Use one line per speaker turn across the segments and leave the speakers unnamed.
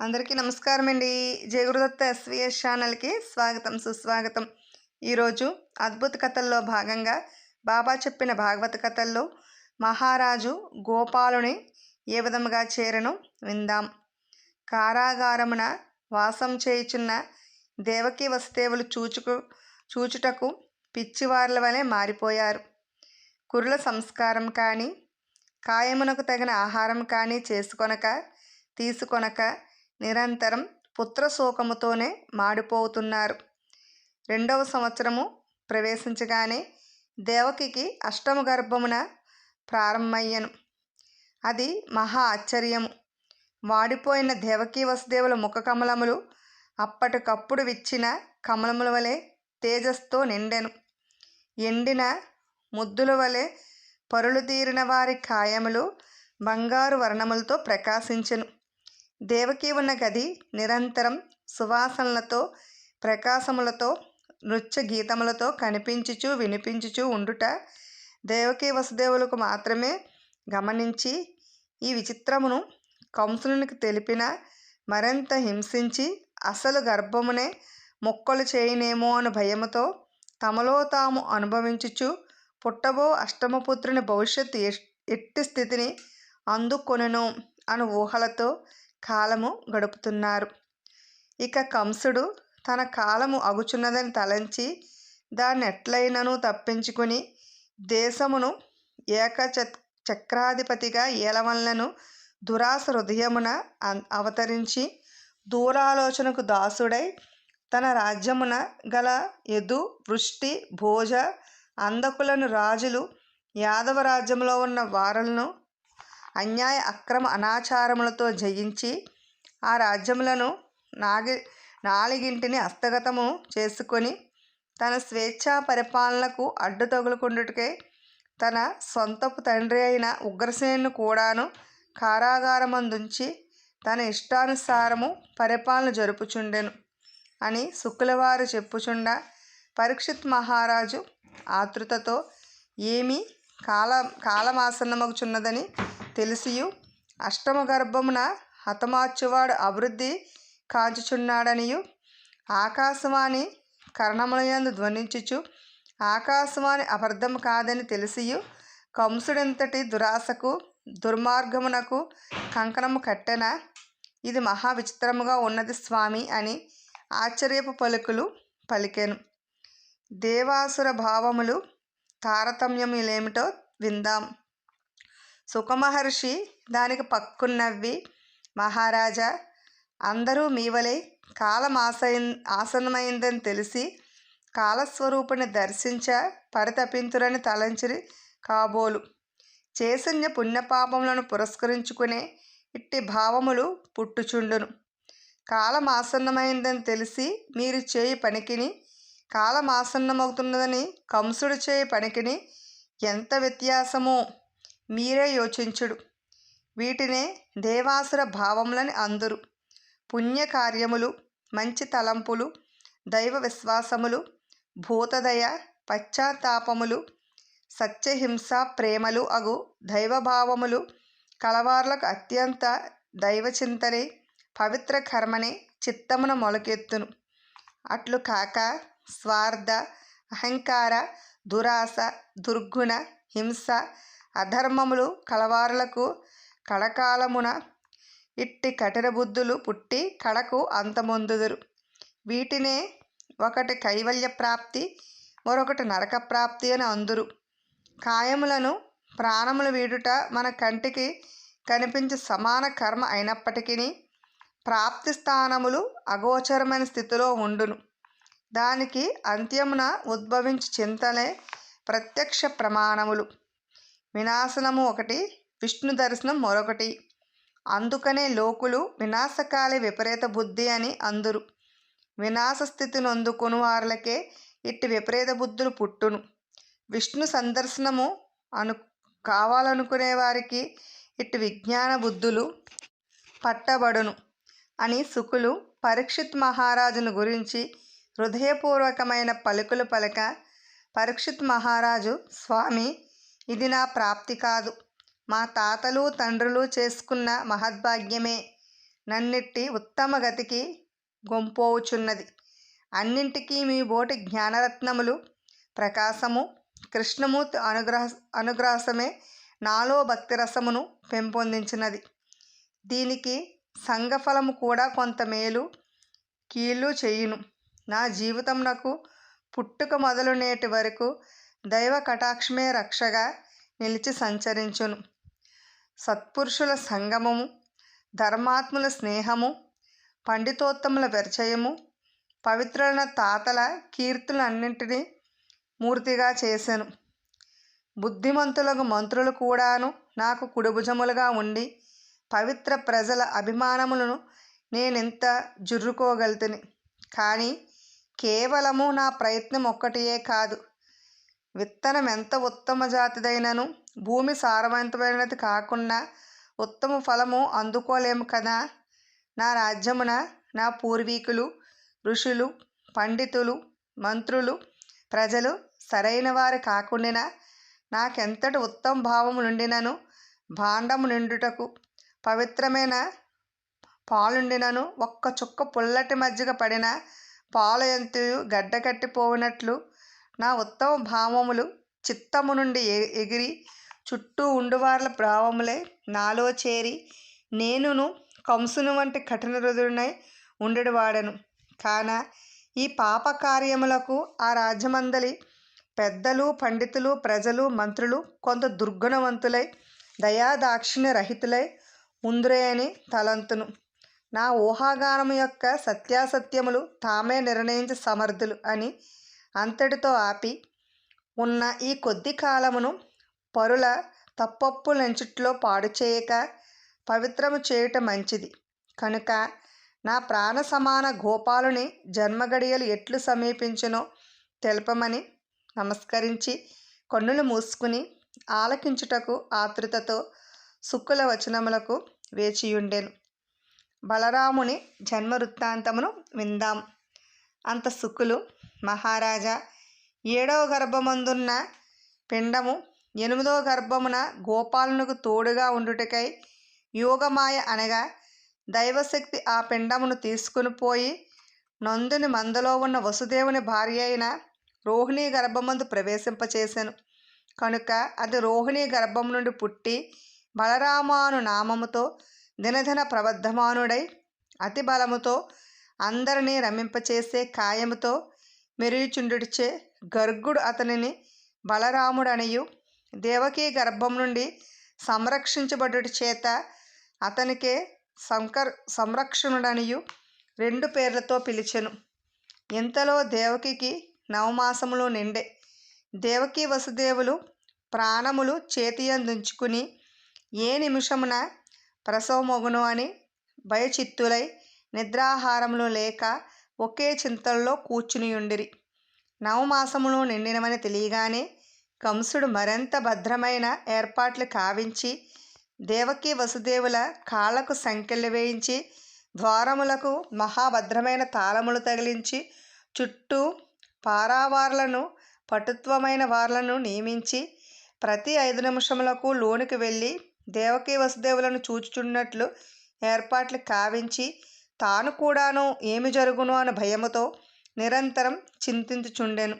అందరికీ నమస్కారం అండి. జయగురుదత్త ఎస్విఎస్ ఛానల్కి స్వాగతం సుస్వాగతం. ఈరోజు అద్భుత కథల్లో భాగంగా బాబా చెప్పిన భాగవత కథల్లో మహారాజు గోపాలుని ఏ విధముగా చేరను విందాం. కారాగారమున వాసం చేయుచున్న దేవకీ వసుదేవులు చూచుటకు పిచ్చివార్ల వలె మారిపోయారు. కురుల సంస్కారం కానీ కాయమునకు తగిన ఆహారం కానీ తీసుకొనక నిరంతరం పుత్రశోకముతోనే మాడిపోతున్నారు. 2వ సంవత్సరము ప్రవేశించగానే దేవకికి అష్టమ గర్భమున ప్రారంభమయ్యను. అది మహా ఆశ్చర్యము. వాడిపోయిన దేవకీ వసుదేవుల ముఖ కమలములు అప్పటికప్పుడు విచ్చిన కమలముల వలె తేజస్తో నిండెను. ఎండిన ముద్దుల వలె పరులుదీరిన వారి కాయములు బంగారు వర్ణములతో ప్రకాశించెను. దేవకి ఉన్న గది నిరంతరం సువాసనలతో ప్రకాశములతో నృత్య గీతములతో కనిపించుచు వినిపించుచు ఉండుట దేవకీ వసుదేవులకు మాత్రమే గమనించి ఈ విచిత్రమును కంసునికి తెలిపిన మరింత హింసించి అసలు గర్భమునే మొక్కలు చేయనేమో అను భయముతో తమలో తాము అనుభవించుచు పుట్టబో అష్టమపుత్రుని భవిష్యత్తు ఎట్టి స్థితిని అందుకొనును అను ఊహలతో కాలము గడుపుతున్నారు. ఇక కంసుడు తన కాలము అగుచున్నదని తలంచి దాన్ని ఎట్లయినను తప్పించుకుని దేశమును చక్రాధిపతిగా ఏలవలనను దురాస హృదయమున అవతరించి దూరాలోచనకు దాసుడై తన రాజ్యమున గల యదు వృష్టి భోజ అందకులను రాజులు యాదవ రాజ్యంలో ఉన్న వారలను అన్యాయ అక్రమ అనాచారములతో జయించి ఆ రాజ్యములను నాలుగింటిని హస్తగతము చేసుకొని తన స్వేచ్ఛా పరిపాలనకు అడ్డు తగులుకుండుటకై తన సొంతపు తండ్రి అయిన ఉగ్రసేనును కూడాను కారాగారమందుంచి తన ఇష్టానుసారము పరిపాలన జరుపుచుండెను అని శుక్లవారు చెప్పుచుండ పరీక్షిత్ మహారాజు ఆతృతతో ఏమి కాలమాసన్నమగుచున్నదని తెలిసియు అష్టమ గర్భమున హతమార్చువాడు అభివృద్ధి కాంచుచున్నాడనియు ఆకాశవాణి కర్ణములయందు ధ్వనించుచు ఆకాశవాణి అబద్ధము కాదని తెలిసియు కంసుడింతటి దురాశకు దుర్మార్గమునకు కంకణము కట్టెన. ఇది మహా విచిత్రముగా ఉన్నది స్వామి అని ఆశ్చర్యపు పలుకులు పలికెను. దేవాసుర భావములు తారతమ్యములేమిటో విందాం. సుఖమహర్షి దానికి పక్కునవ్వి, మహారాజా, అందరూ మీవలే కాలం ఆసన్నమైందని తెలిసి కాలస్వరూపుని దర్శించ పరితపింతురని తలంచిరి కాబోలు. చేసిన పుణ్యపాపములను పురస్కరించుకునే ఇట్టి భావములు పుట్టుచుండును. కాలమాసన్నమైందని తెలిసి మీరు చేయి పనికిని కాలమాసన్నమవుతున్నదని కంసుడు చేయి పనికిని ఎంత వ్యత్యాసమో మీరే యోచించుడు. వీటినే దేవాసుర భావములని అందురు. పుణ్యకార్యములు, మంచి తలంపులు, దైవ విశ్వాసములు, భూతదయ, పశ్చాత్తాపములు, సత్యహింస ప్రేమలు అగు దైవభావములు కలవార్లకు అత్యంత దైవచింతనే పవిత్ర కర్మనే చిత్తమున మొలకెత్తును. అట్లు కాక స్వార్థ, అహంకార, దురాశ, దుర్గుణ, హింస, అధర్మములు కలవారులకు కడకాలమున ఇట్టి కఠిన బుద్ధులు పుట్టి కడకు అంతమొందుదురు. వీటినే ఒకటి కైవల్య ప్రాప్తి, మరొకటి నరక ప్రాప్తి అని అందురు. కాయములను ప్రాణములు వీడుట మన కంటికి కనిపించే సమాన కర్మ అయినప్పటికీ ప్రాప్తి స్థానములు అగోచరమైన స్థితిలో ఉండును. దానికి అంత్యమున ఉద్భవించు చింతలే ప్రత్యక్ష ప్రమాణములు. వినాశనము ఒకటి, విష్ణు దర్శనం మరొకటి. అందుకనే లోకులు వినాశకాలే విపరీత బుద్ధి అని అందురు. వినాశ స్థితి నొందుకొను వారులకే ఇట్టి విపరీత బుద్ధులు పుట్టును. విష్ణు సందర్శనము కావాలనుకునే వారికి ఇట్టి విజ్ఞాన బుద్ధులు పట్టబడును అని శుకులు పరీక్షిత్ మహారాజును గురించి హృదయపూర్వకమైన పలుకులు పలక, పరీక్షిత్ మహారాజు, స్వామి, ఇది నా ప్రాప్తి కాదు, మా తాతలు తండ్రులు చేసుకున్న మహద్భాగ్యమే. నన్నిట్టి ఉత్తమ గతికి గొంపోవుచున్నది. అన్నింటికీ మీ బోటి జ్ఞానరత్నములు ప్రకాశము కృష్ణమూర్తి అనుగ్రాసమే నాలో భక్తిరసమును పెంపొందించినది. దీనికి సంఘఫలము కూడా కొంత మేలు కీళ్ళు చేయును. నా జీవితమునకు పుట్టుక మొదలు నేటి వరకు దైవ కటాక్షమే రక్షగా నిలిచి సంచరించును. సత్పురుషుల సంగమము, ధర్మాత్ముల స్నేహము, పండితోత్తముల పరిచయము, పవిత్రులైన తాతల కీర్తులన్నింటినీ మూర్తిగా చేసెను. బుద్ధిమంతులకు మంత్రులు కూడాను నాకు కుడిభుజములుగా ఉండి పవిత్ర ప్రజల అభిమానములను నేనెంత జుర్రుకోగలితిని. కానీ కేవలము నా ప్రయత్నం ఒక్కటియే కాదు. విత్తనం ఎంత ఉత్తమ జాతిదైనను భూమి సారవంతమైనది కాకుండా ఉత్తమ ఫలము అందుకోలేము కదా. నా రాజ్యమున నా పూర్వీకులు, ఋషులు, పండితులు, మంత్రులు, ప్రజలు సరైన వారు కాకుండినా నాకెంతటి ఉత్తమ భావములుండినను భాండము నిండుటకు పవిత్రమైన పాలుండినను ఒక్క చుక్క పుల్లటి మజ్జిగ పడిన పాలు ఎంతయు గడ్డకట్టిపోవునట్లు నా ఉత్తమ భావములు చిత్తము నుండి ఎగిరి చుట్టూ ఉండువార్ల భావములే నాలో చేరి నేనును కంసుని వంటి కఠిన హృదయుడనై ఉండెడివాడను. కాన ఈ పాప కార్యములకు ఆ రాజ్యమందలి పెద్దలు, పండితులు, ప్రజలు, మంత్రులు కొంత దుర్గుణవంతులై దయాదాక్షిణ్య రహితులై ఉందురే అని తలంతును. నా ఊహాగానము యొక్క సత్యాసత్యములు తామే నిర్ణయించ సమర్థులు అని అంతటితో ఆపి ఉన్న ఈ కొద్ది కాలమును పరుల తప్పొప్పులెంచుట్లో పాడు చేయక పవిత్రము చేయుట మంచిది. కనుక నా ప్రాణ సమాన గోపాలుని జన్మగడియలు ఎట్లు సమీపించునో తెలపమని నమస్కరించి కన్నులు మూసుకుని ఆలకించుటకు ఆతృతతో శుకుల వచనములకు వేచియుండెను. బలరాముని జన్మ వృత్తాంతమును విందాం. అంత శుకులు, మహారాజా, 7వ గర్భమందున్న పిండము 8వ గర్భమున గోపాలునకు తోడుగా ఉండుటకై యోగమాయ అనగా దైవశక్తి ఆ పిండమును తీసుకుని పోయి నందుని మందలో ఉన్న వసుదేవుని భార్య అయిన రోహిణీ గర్భమందు ప్రవేశింపచేసెను. కనుక అది రోహిణీ గర్భము నుండి పుట్టి బలరామాను నామముతో దినదిన ప్రబద్ధమానుడై అతి బలముతో అందరినీ రమింపచేసే కాయముతో మెరియుచుండుటచే గర్గుడు అతనిని బలరాముడనియు దేవకీ గర్భం నుండి సంరక్షించబడుట చేత అతనికే సంరక్షణుడనియు 2 పేర్లతో పిలిచెను. ఇంతలో దేవకికి 9 మాసములు నిండే. దేవకీ వసుదేవులు ప్రాణములు చేతియందుంచుకుని ఏ నిమిషమున ప్రసవమొగును అని భయచిత్తులై నిద్రాహారములు లేక ఒకే చింతల్లో కూర్చునియుండిరి. 9 మాసములు నిండినవని తెలియగానే కంసుడు మరింత భద్రమైన ఏర్పాట్లు కావించి దేవకీ వసుదేవుల కాళ్లకు సంకెళ్ళు వేయించి ద్వారములకు మహాభద్రమైన తాళములు తగిలించి చుట్టూ పారావార్లను పటుత్వమైన వార్లను నియమించి ప్రతి 5 నిమిషములకు లోనికి వెళ్ళి దేవకీ వసుదేవులను చూచుచున్నట్లు ఏర్పాట్లు కావించి తాను కూడాను ఏమి జరుగును అన్న భయముతో నిరంతరం చింతించుచుండెను.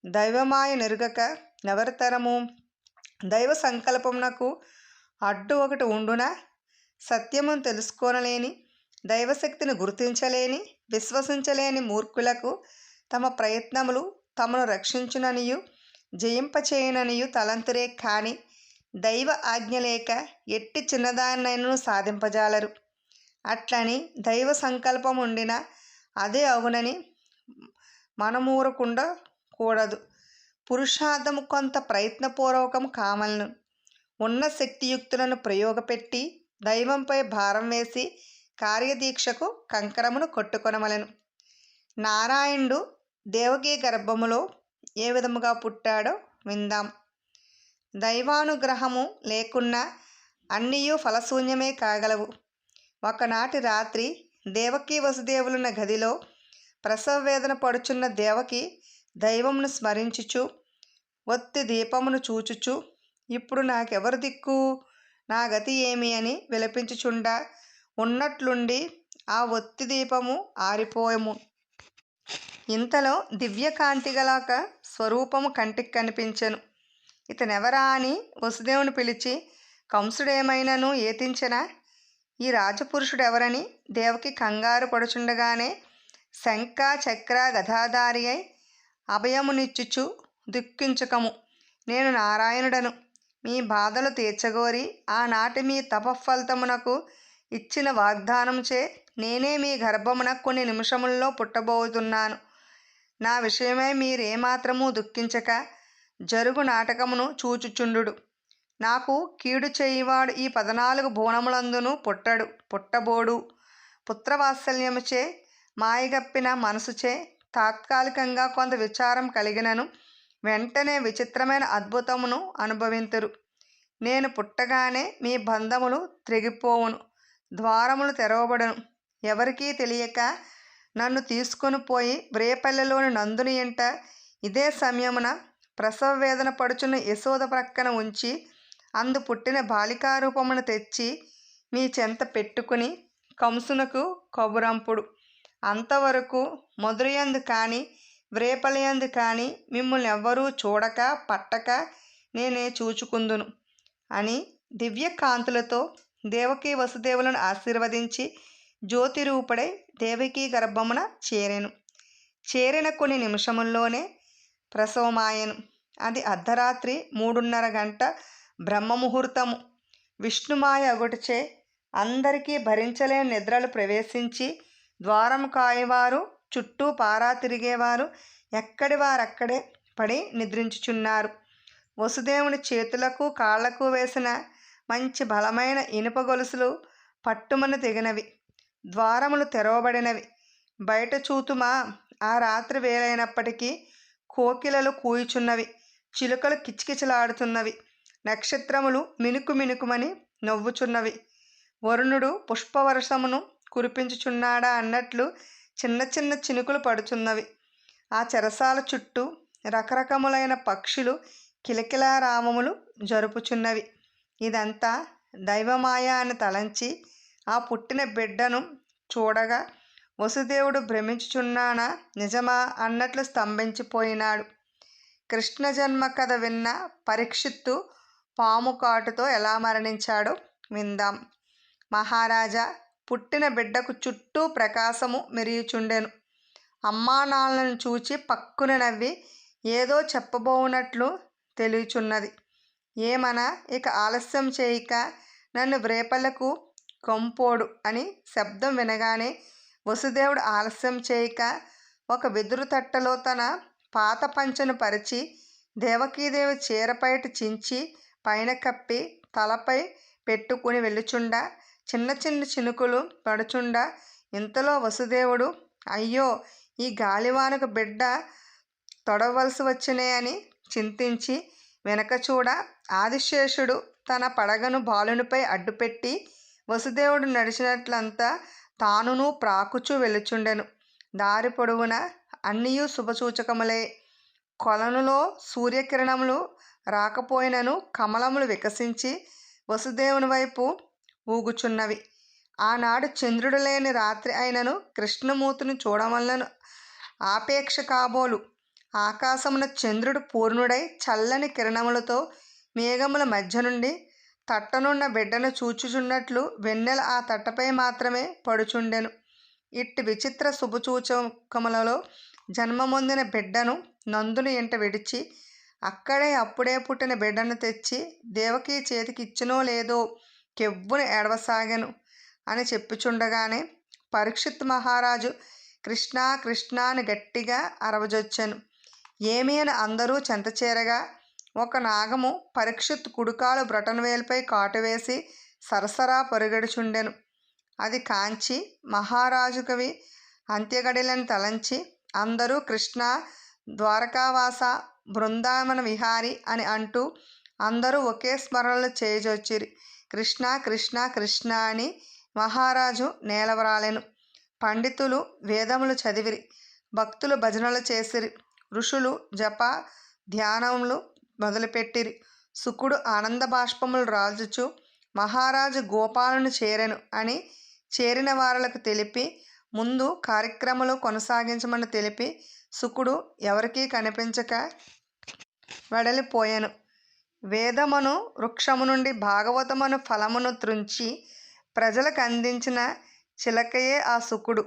దైవమాయ నెరుగక నెవరితరము దైవ సంకల్పమునకు అడ్డు ఒకటి ఉండునా? సత్యమును తెలుసుకోనలేని, దైవశక్తిని గుర్తించలేని, విశ్వసించలేని మూర్ఖులకు తమ ప్రయత్నములు తమను రక్షించుననియు జయింపచేయుననియు తలంతురే కాని దైవ ఆజ్ఞ లేక ఎట్టి చిన్నదాన్నైనను సాధింపజాలరు. అట్లని దైవ సంకల్పం ఉండిన అదే అగునని మనమూరకుండ కూడదు. పురుషార్థము కొంత ప్రయత్నపూర్వకము కామలను ఉన్న శక్తియుక్తులను ప్రయోగపెట్టి దైవంపై భారం వేసి కార్యదీక్షకు కంకరమును కొట్టుకొనవలెను. నారాయణుడు దేవకీ గర్భములో ఏ విధముగా పుట్టాడో విందాం. దైవానుగ్రహము లేకున్నా అన్నియూ ఫలశూన్యమే కాగలవు. ఒకనాటి రాత్రి దేవకీ వసుదేవులున్న గదిలో ప్రసవ వేదన పడుచున్న దేవకి దైవమును స్మరించుచు ఒత్తి దీపమును చూచుచు ఇప్పుడు నాకెవరు దిక్కు, నా గతి ఏమి అని విలపించుచుండా ఉన్నట్లుండి ఆ ఒత్తి దీపము ఆరిపోయెను. ఇంతలో దివ్యకాంతిగల ఒక స్వరూపము కంటికి కనిపించెను. ఇతనెవరా అని వసుదేవుని పిలిచి, కంసుడేమైనను ఏతించెనా? ఈ రాజపురుషుడెవరని దేవకి కంగారు పడుచుండగానే శంఖ చక్ర గదాధారి అయి అభయమునిచ్చుచు, దుఃఖించకము, నేను నారాయణుడను. మీ బాధలు తీర్చగోరి ఆనాటి మీ తపఫలితమునకు ఇచ్చిన వాగ్దానముచే నేనే మీ గర్భమున కొన్ని నిమిషముల్లో పుట్టబోతున్నాను. నా విషయమై మీరేమాత్రము దుఃఖించక జరుగు నాటకమును చూచుచుండుడు. నాకు కీడు చేయువాడు ఈ 14 భువనములందును పుట్టబోడు. పుత్రవాత్సల్యముచే మాయగప్పిన మనసుచే తాత్కాలికంగా కొంత విచారం కలిగినను వెంటనే విచిత్రమైన అద్భుతమును అనుభవింతురు. నేను పుట్టగానే మీ బంధములు త్రెగిపోవును, ద్వారములు తెరవబడును. ఎవరికీ తెలియక నన్ను తీసుకొని పోయి వ్రేపల్లెలోని నందుని ఇంట ఇదే సమయమున ప్రసవ వేదన పడుచున్న యశోద ప్రక్కన ఉంచి అందు పుట్టిన బాలికారూపమును తెచ్చి మీ చెంత పెట్టుకుని కంసునకు కబురంపుడు. అంతవరకు మధురయందు కానీ వ్రేపల్లయందు కానీ మిమ్మల్ని ఎవ్వరూ చూడక పట్టక నేనే చూచుకుందును అని దివ్యకాంతులతో దేవకీ వసుదేవులను ఆశీర్వదించి జ్యోతిరూపుడై దేవకీ గర్భమున చేరిన కొన్ని నిమిషముల్లోనే ప్రసవమాయెను. అది అర్ధరాత్రి 3:30 గంట బ్రహ్మముహూర్తము. విష్ణుమాయ అగుటచే అందరికీ భరించలేని నిద్రలు ప్రవేశించి ద్వారము కాయవారు, చుట్టూ పారా తిరిగేవారు ఎక్కడి వారక్కడే పడి నిద్రించుచున్నారు. వసుదేవుని చేతులకు కాళ్లకు వేసిన మంచి బలమైన ఇనుప గొలుసులు పట్టుమని తెగినవి. ద్వారములు తెరవబడినవి. బయట చూతుమా, ఆ రాత్రి వేళైనప్పటికీ కోకిలలు కూయుచున్నవి, చిలుకలు కిచకిచలాడుతున్నవి, నక్షత్రములు మినుకు మినుకుమని నవ్వుచున్నవి. వరుణుడు పుష్పవర్షమును కురిపించుచున్నాడా అన్నట్లు చిన్న చిన్న చినుకులు పడుచున్నవి. ఆ చెరసాల చుట్టూ రకరకములైన పక్షులు కిలకిలారావములు జరుపుచున్నవి. ఇదంతా దైవమాయ అని తలంచి ఆ పుట్టిన బిడ్డను చూడగా వసుదేవుడు భ్రమించుచున్నానా నిజమా అన్నట్లు స్తంభించిపోయినాడు. కృష్ణ జన్మ కథ విన్న పరీక్షిత్తు పాము కాటుతో ఎలా మరణించాడో విందాం. మహారాజా, పుట్టిన బిడ్డకు చుట్టూ ప్రకాశము మెరియుచుండెను. అమ్మానాన్నలను చూచి పక్కున నవ్వి ఏదో చెప్పబోవునట్లు తెలియచున్నది. ఏమనా, ఇక ఆలస్యం చేయక నన్ను వ్రేపల్లకు కొంపోడు అని శబ్దం వినగానే వసుదేవుడు ఆలస్యం చేయక ఒక వెదురు తట్టలో తన పాత పంచెను పరిచి దేవకీదేవి చీరపైట చించి పైన కప్పి తలపై పెట్టుకుని వెళ్ళుచుండా చిన్న చిన్న చినుకులు పడుచుండా ఇంతలో వసుదేవుడు, అయ్యో, ఈ గాలివానకు బిడ్డ తొడవలసి వచ్చినే అని చింతించి వెనక చూడ ఆదిశేషుడు తన పడగను బాలునిపై అడ్డుపెట్టి వసుదేవుడు నడిచినట్లంతా తానును ప్రాకుచూ వెళ్ళుచుండెను. దారి పొడవున అన్నియూ శుభసూచకములే. కొలనులో సూర్యకిరణములు రాకపోయినను కమలములు వికసించి వసుదేవుని వైపు ఊగుచున్నవి. ఆనాడు చంద్రుడు లేని రాత్రి అయినను కృష్ణమూర్తిని చూడవలన ఆపేక్ష కాబోలు. ఆకాశమున చంద్రుడు పూర్ణుడై చల్లని కిరణములతో మేఘముల మధ్య నుండి తట్టనున్న బిడ్డను చూచుచున్నట్లు వెన్నెల ఆ తట్టపై మాత్రమే పడుచుండెను. ఇట్టి విచిత్ర శుభసూచకములలో జన్మమొందిన బిడ్డను నందుని ఇంట విడిచి అక్కడే అప్పుడే పుట్టిన బిడ్డను తెచ్చి దేవకీ చేతికి ఇచ్చినో లేదో కెవ్వున ఏడవసాగెను అని చెప్పుచుండగానే పరీక్షిత్ మహారాజు కృష్ణ కృష్ణ అని గట్టిగా అరవజొచ్చెను. ఏమి అని అందరూ చెంతచేరగా ఒక నాగము పరీక్షిత్ కుడికాలు బ్రొటనవేలుపై కాటువేసి సరసరా పరుగెడుచుండెను. అది కాంచి మహారాజుకవి అంత్యగడిలని తలంచి అందరూ కృష్ణ, ద్వారకావాస, బృందావన విహారి అని అంటూ అందరూ ఒకే స్మరణలు చేయజొచ్చిరి. కృష్ణ కృష్ణ కృష్ణ అని మహారాజు నేలవరాలెను. పండితులు వేదములు చదివిరి, భక్తులు భజనలు చేసిరి, ఋషులు జప ధ్యానములు మొదలుపెట్టిరి. శుకుడు ఆనంద బాష్పములు రాల్చుచు మహారాజు గోపాలుని చేరెను అని చేరిన వారలకు తెలిపి ముందు కార్యక్రమాలు కొనసాగించమని తెలిపి శుకుడు ఎవరికీ కనిపించక వెడలిపోయెను. వేదమను వృక్షము నుండి భాగవతమను ఫలమును త్రుంచి ప్రజలకు అందించిన చిలకయే ఆ శుకుడు.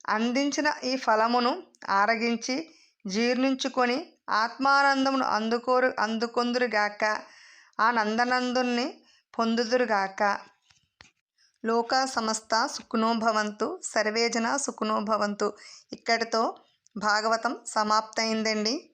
అందించిన ఈ ఫలమును ఆరగించి జీర్ణించుకొని ఆత్మానందమును అందుకొందురుగాక. ఆ నందనందుని పొందుదురుగాక. లోకా సమస్త సుఖినో భవంతు. సర్వే జనా సుఖినో భవంతు. ఇక్కడితో భాగవతం సమాప్తయిందండి.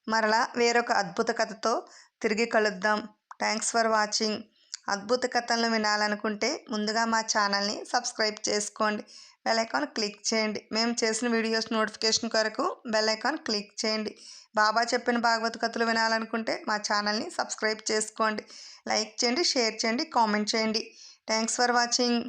మరలా వేరొక అద్భుత కథతో తిరిగి కలుద్దాం. Thanks for watching. అద్భుత కథలను వినాలనుకుంటే ముందుగా మా ఛానల్ని సబ్స్క్రైబ్ చేసుకోండి. బెల్ ఐకాన్ క్లిక్ చేయండి. మేము చేసిన వీడియోస్ నోటిఫికేషన్ కొరకు బెల్ ఐకాన్ క్లిక్ చేయండి. బాబా చెప్పిన భాగవత కథలు వినాలనుకుంటే మా ఛానల్ని సబ్స్క్రైబ్ చేసుకోండి. లైక్ చేయండి, షేర్ చేయండి, కామెంట్ చేయండి. Thanks for watching.